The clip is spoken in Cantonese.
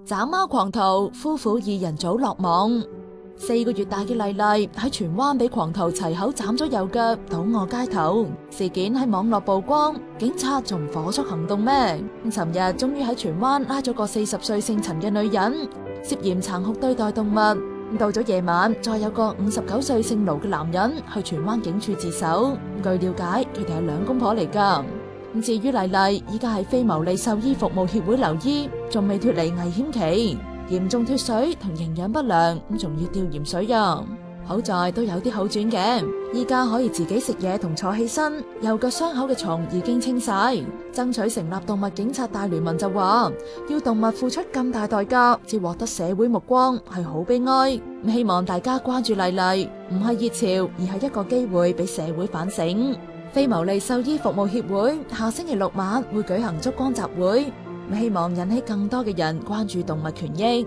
斬貓狂徒夫婦二人組落網，4個月大嘅麗麗喺荃灣俾狂徒齊口斬咗右腳，倒卧街頭。事件喺網絡曝光，警察仲唔火速行動咩？尋日終於喺荃灣拉咗個40歲姓陳嘅女人，涉嫌殘酷對待動物。到咗夜晚，再有個59歲姓盧嘅男人去荃灣警署自首。據了解，佢哋係兩公婆嚟㗎。至於麗麗，依家喺非牟利獸醫服務協會留醫，仲未脫離危險期，嚴重脫水同營養不良，仲要吊鹽水啊！好在都有啲好轉嘅，依家可以自己食嘢同坐起身，右腳傷口嘅蟲已經清晒。爭取成立動物警察大聯盟就話，要動物付出咁大代價，至獲得社會目光，係好悲哀。希望大家關注麗麗，唔係熱潮，而係一個機會俾社會反省。非牟利獸醫服務協會下星期6晚會舉行燭光集會，希望引起更多嘅人關注動物權益。